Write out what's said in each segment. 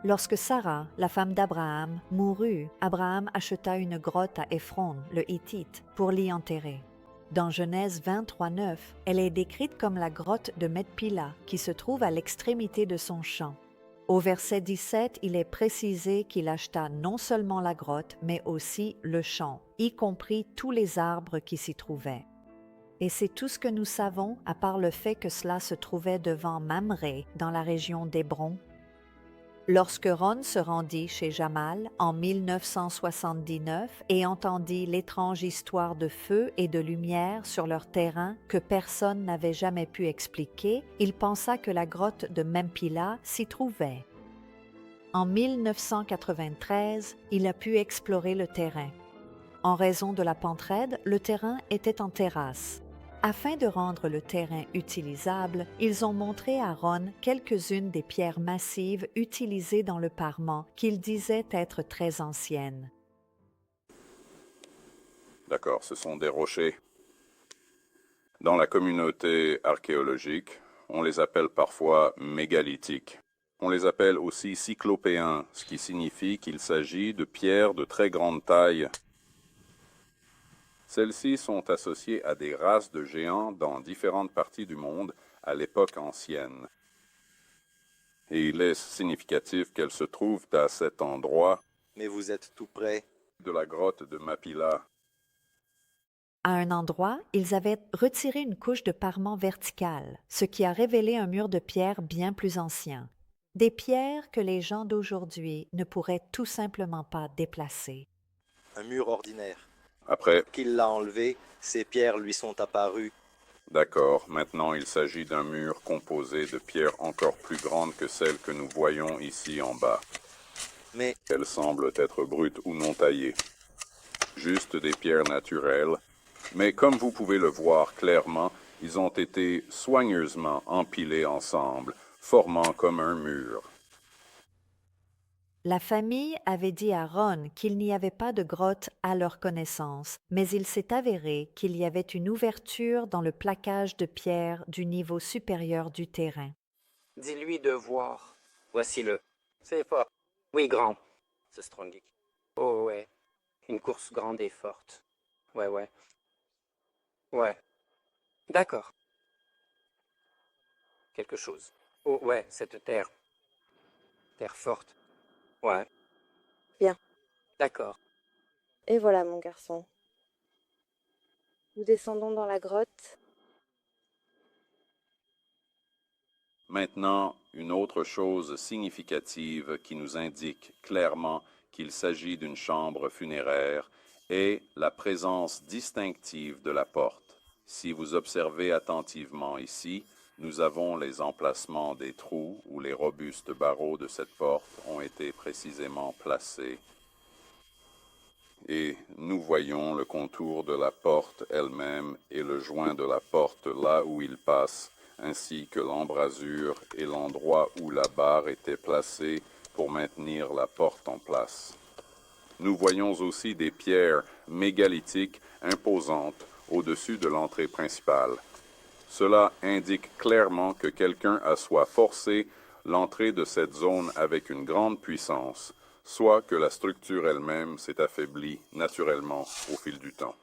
Lorsque Sarah, la femme d'Abraham, mourut, Abraham acheta une grotte à Éphron, le Hittite, pour l'y enterrer. Dans Genèse 23:9, elle est décrite comme la grotte de Machpéla, qui se trouve à l'extrémité de son champ. Au verset 17, il est précisé qu'il acheta non seulement la grotte, mais aussi le champ, y compris tous les arbres qui s'y trouvaient. Et c'est tout ce que nous savons, à part le fait que cela se trouvait devant Mamré, dans la région d'Hébron. Lorsque Ron se rendit chez Jamal en 1979 et entendit l'étrange histoire de feu et de lumière sur leur terrain que personne n'avait jamais pu expliquer, il pensa que la grotte de Mempila s'y trouvait. En 1993, il a pu explorer le terrain. En raison de la pente raide, le terrain était en terrasse. Afin de rendre le terrain utilisable, ils ont montré à Ron quelques-unes des pierres massives utilisées dans le parement qu'ils disaient être très anciennes. D'accord, ce sont des rochers. Dans la communauté archéologique, on les appelle parfois mégalithiques. On les appelle aussi cyclopéens, ce qui signifie qu'il s'agit de pierres de très grande taille. Celles-ci sont associées à des races de géants dans différentes parties du monde à l'époque ancienne. Et il est significatif qu'elles se trouvent à cet endroit. Mais vous êtes tout près. De la grotte de Mapila. À un endroit, ils avaient retiré une couche de parement verticale, ce qui a révélé un mur de pierre bien plus ancien. Des pierres que les gens d'aujourd'hui ne pourraient tout simplement pas déplacer. Un mur ordinaire. Après, Qu'il l'a enlevé, ces pierres lui sont apparues. d'accord, maintenant il s'agit d'un mur composé de pierres encore plus grandes que celles que nous voyons ici en bas. Mais Elles semblent être brutes ou non taillées. Juste des pierres naturelles. Mais comme vous pouvez le voir clairement, ils ont été soigneusement empilés ensemble, formant comme un mur. La famille avait dit à Ron qu'il n'y avait pas de grotte à leur connaissance, mais il s'est avéré qu'il y avait une ouverture dans le plaquage de pierre du niveau supérieur du terrain. Dis-lui de voir. Voici-le. C'est fort. Oui, grand. C'est Strongik. Oh, ouais. Une course grande et forte. Ouais, ouais. Ouais. D'accord. Quelque chose. Oh, ouais, cette terre. Terre forte. Ouais. Bien. D'accord. Et voilà, mon garçon. Nous descendons dans la grotte. Maintenant, une autre chose significative qui nous indique clairement qu'il s'agit d'une chambre funéraire est la présence distinctive de la porte. Si vous observez attentivement ici, nous avons les emplacements des trous où les robustes barreaux de cette porte ont été précisément placés. Et nous voyons le contour de la porte elle-même et le joint de la porte là où il passe, ainsi que l'embrasure et l'endroit où la barre était placée pour maintenir la porte en place. Nous voyons aussi des pierres mégalithiques imposantes au-dessus de l'entrée principale. Cela indique clairement que quelqu'un a soit forcé l'entrée de cette zone avec une grande puissance, soit que la structure elle-même s'est affaiblie naturellement au fil du temps.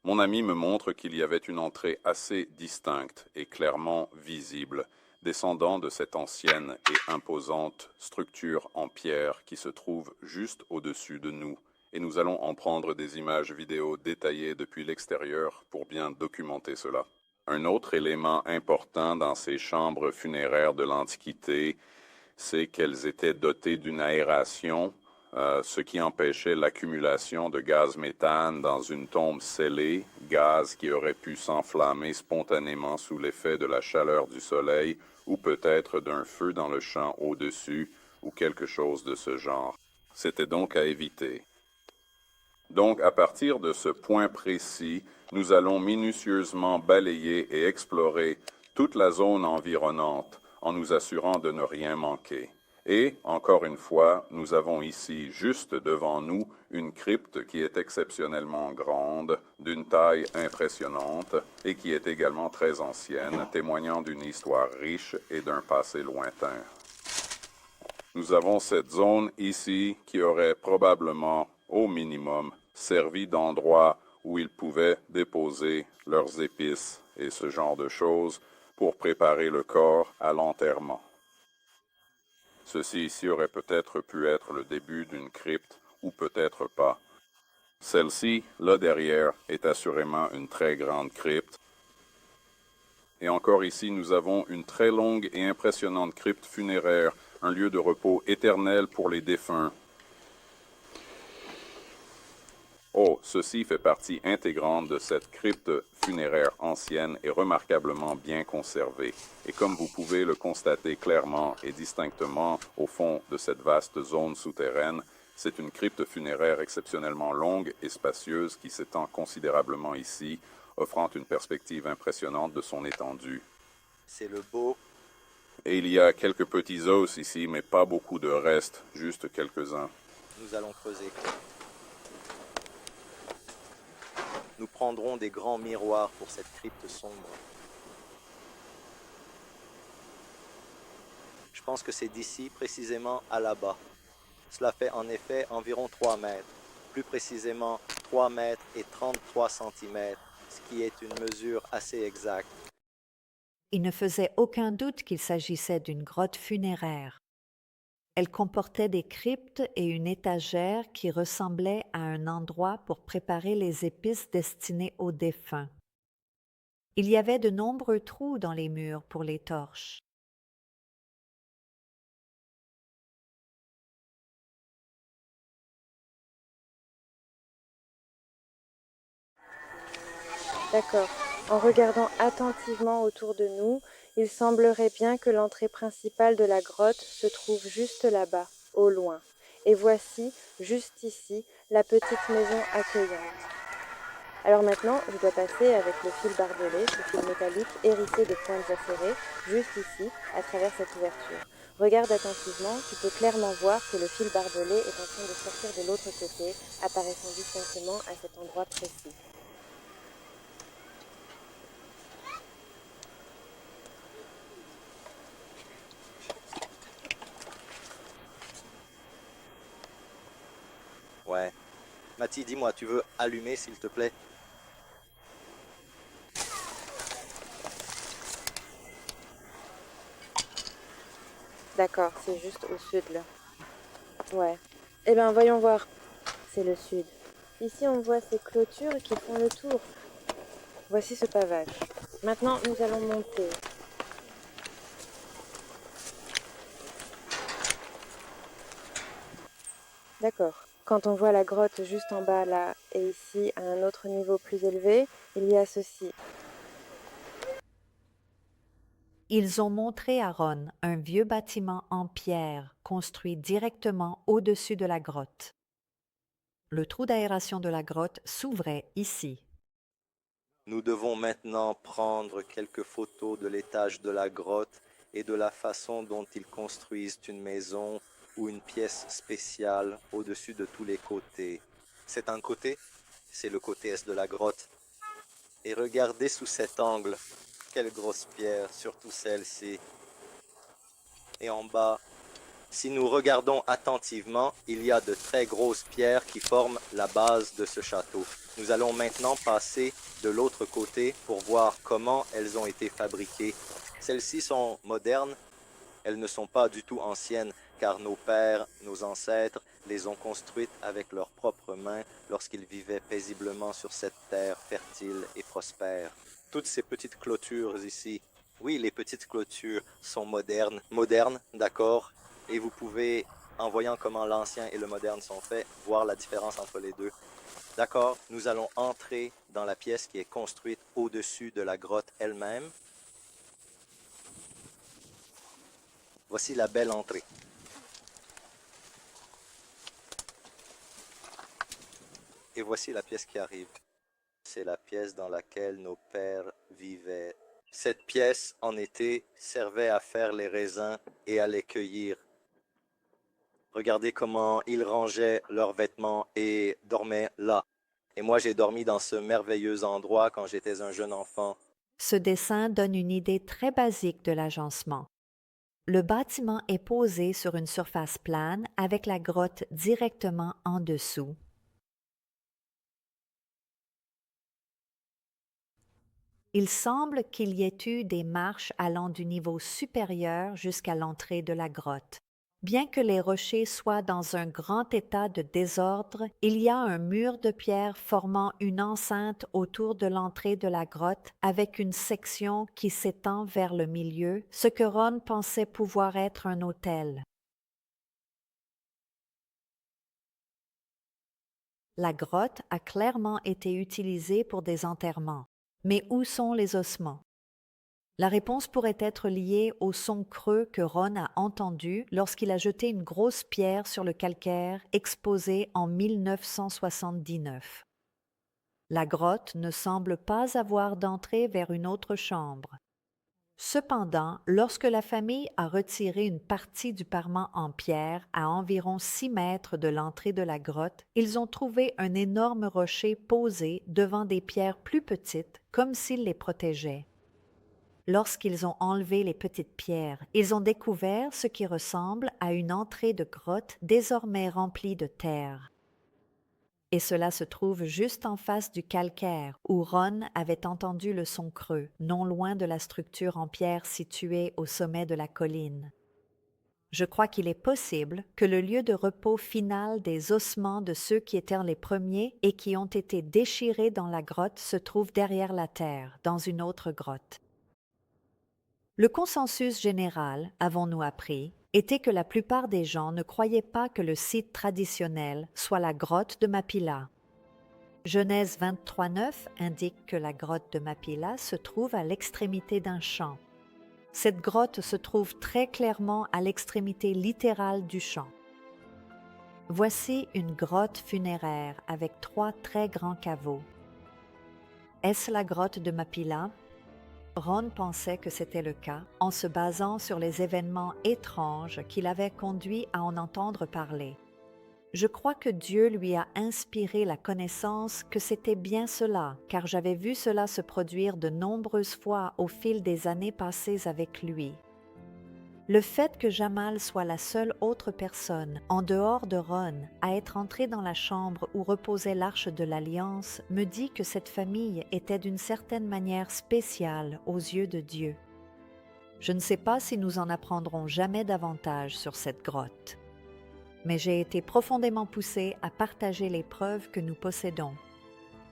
Mon ami me montre qu'il y avait une entrée assez distincte et clairement visible, descendant de cette ancienne et imposante structure en pierre qui se trouve juste au-dessus de nous, et nous allons en prendre des images vidéo détaillées depuis l'extérieur pour bien documenter cela. Un autre élément important dans ces chambres funéraires de l'Antiquité, c'est qu'elles étaient dotées d'une aération, ce qui empêchait l'accumulation de gaz méthane dans une tombe scellée, gaz qui aurait pu s'enflammer spontanément sous l'effet de la chaleur du soleil ou peut-être d'un feu dans le champ au-dessus ou quelque chose de ce genre. C'était donc à éviter. Donc, à partir de ce point précis, nous allons minutieusement balayer et explorer toute la zone environnante en nous assurant de ne rien manquer. Et, encore une fois, nous avons ici, juste devant nous, une crypte qui est exceptionnellement grande, d'une taille impressionnante et qui est également très ancienne, témoignant d'une histoire riche et d'un passé lointain. Nous avons cette zone ici qui aurait probablement, au minimum, servi d'endroit où ils pouvaient déposer leurs épices et ce genre de choses pour préparer le corps à l'enterrement. Ceci ici aurait peut-être pu être le début d'une crypte ou peut-être pas. Celle-ci, là derrière, est assurément une très grande crypte. Et encore ici, nous avons une très longue et impressionnante crypte funéraire, un lieu de repos éternel pour les défunts. Oh, ceci fait partie intégrante de cette crypte funéraire ancienne et remarquablement bien conservée. Et comme vous pouvez le constater clairement et distinctement au fond de cette vaste zone souterraine, c'est une crypte funéraire exceptionnellement longue et spacieuse qui s'étend considérablement ici, offrant une perspective impressionnante de son étendue. C'est le beau. Et il y a quelques petits os ici, mais pas beaucoup de restes, juste quelques-uns. Nous allons creuser. Nous prendrons des grands miroirs pour cette crypte sombre. Je pense que c'est d'ici, précisément à là-bas. Cela fait en effet environ 3 mètres, plus précisément 3 mètres et 33 centimètres, ce qui est une mesure assez exacte. Il ne faisait aucun doute qu'il s'agissait d'une grotte funéraire. Elle comportait des cryptes et une étagère qui ressemblait à un endroit pour préparer les épices destinées aux défunts. Il y avait de nombreux trous dans les murs pour les torches. D'accord. En regardant attentivement autour de nous, il semblerait bien que l'entrée principale de la grotte se trouve juste là-bas, au loin. Et voici, juste ici, la petite maison accueillante. Alors maintenant, je dois passer avec le fil barbelé, ce fil métallique hérissé de pointes acérées, juste ici, à travers cette ouverture. Regarde attentivement, tu peux clairement voir que le fil barbelé est en train de sortir de l'autre côté, apparaissant distinctement à cet endroit précis. Ouais. Mathie, dis-moi, tu veux allumer s'il te plaît? D'accord, c'est juste au sud là. Ouais. Eh bien, voyons voir. C'est le sud. Ici, on voit ces clôtures qui font le tour. Voici ce pavage. Maintenant, nous allons monter. D'accord. Quand on voit la grotte juste en bas là, et ici à un autre niveau plus élevé, il y a ceci. Ils ont montré à Ron un vieux bâtiment en pierre construit directement au-dessus de la grotte. Le trou d'aération de la grotte s'ouvrait ici. Nous devons maintenant prendre quelques photos de l'étage de la grotte et de la façon dont ils construisent une maison ou une pièce spéciale au-dessus de tous les côtés. C'est un côté, c'est le côté est de la grotte. Et regardez sous cet angle, quelle grosse pierre, surtout celle-ci. Et en bas, si nous regardons attentivement, il y a de très grosses pierres qui forment la base de ce château. Nous allons maintenant passer de l'autre côté pour voir comment elles ont été fabriquées. Celles-ci sont modernes, elles ne sont pas du tout anciennes, car nos pères, nos ancêtres, les ont construites avec leurs propres mains lorsqu'ils vivaient paisiblement sur cette terre fertile et prospère. Toutes ces petites clôtures ici, oui, les petites clôtures sont modernes. Modernes, d'accord, et vous pouvez, en voyant comment l'ancien et le moderne sont faits, voir la différence entre les deux. D'accord, nous allons entrer dans la pièce qui est construite au-dessus de la grotte elle-même. Voici la belle entrée. Et voici la pièce qui arrive. C'est la pièce dans laquelle nos pères vivaient. Cette pièce, en été, servait à faire les raisins et à les cueillir. Regardez comment ils rangeaient leurs vêtements et dormaient là. Et moi, j'ai dormi dans ce merveilleux endroit quand j'étais un jeune enfant. Ce dessin donne une idée très basique de l'agencement. Le bâtiment est posé sur une surface plane avec la grotte directement en dessous. Il semble qu'il y ait eu des marches allant du niveau supérieur jusqu'à l'entrée de la grotte. Bien que les rochers soient dans un grand état de désordre, il y a un mur de pierre formant une enceinte autour de l'entrée de la grotte avec une section qui s'étend vers le milieu, ce que Ron pensait pouvoir être un autel. La grotte a clairement été utilisée pour des enterrements. Mais où sont les ossements? La réponse pourrait être liée au son creux que Ron a entendu lorsqu'il a jeté une grosse pierre sur le calcaire exposé en 1979. La grotte ne semble pas avoir d'entrée vers une autre chambre. Cependant, lorsque la famille a retiré une partie du parement en pierre à environ 6 mètres de l'entrée de la grotte, ils ont trouvé un énorme rocher posé devant des pierres plus petites, comme s'il les protégeait. Lorsqu'ils ont enlevé les petites pierres, ils ont découvert ce qui ressemble à une entrée de grotte désormais remplie de terre. Et cela se trouve juste en face du calcaire, où Ron avait entendu le son creux, non loin de la structure en pierre située au sommet de la colline. Je crois qu'il est possible que le lieu de repos final des ossements de ceux qui étaient les premiers et qui ont été déchirés dans la grotte se trouve derrière la terre, dans une autre grotte. Le consensus général, avons-nous appris, était que la plupart des gens ne croyaient pas que le site traditionnel soit la grotte de Mapila. Genèse 23:9 indique que la grotte de Mapila se trouve à l'extrémité d'un champ. Cette grotte se trouve très clairement à l'extrémité littérale du champ. Voici une grotte funéraire avec 3 très grands caveaux. Est-ce la grotte de Mapila? Ron pensait que c'était le cas en se basant sur les événements étranges qui l'avaient conduit à en entendre parler. Je crois que Dieu lui a inspiré la connaissance que c'était bien cela, car j'avais vu cela se produire de nombreuses fois au fil des années passées avec lui. Le fait que Jamal soit la seule autre personne, en dehors de Ron, à être entrée dans la chambre où reposait l'Arche de l'Alliance me dit que cette famille était d'une certaine manière spéciale aux yeux de Dieu. Je ne sais pas si nous en apprendrons jamais davantage sur cette grotte, mais j'ai été profondément poussée à partager les preuves que nous possédons.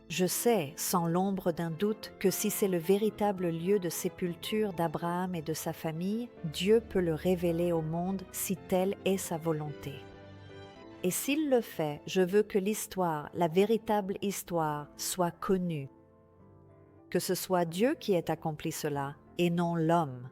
Je sais, sans l'ombre d'un doute, que si c'est le véritable lieu de sépulture d'Abraham et de sa famille, Dieu peut le révéler au monde si telle est sa volonté. Et s'il le fait, je veux que l'histoire, la véritable histoire, soit connue. Que ce soit Dieu qui ait accompli cela, et non l'homme.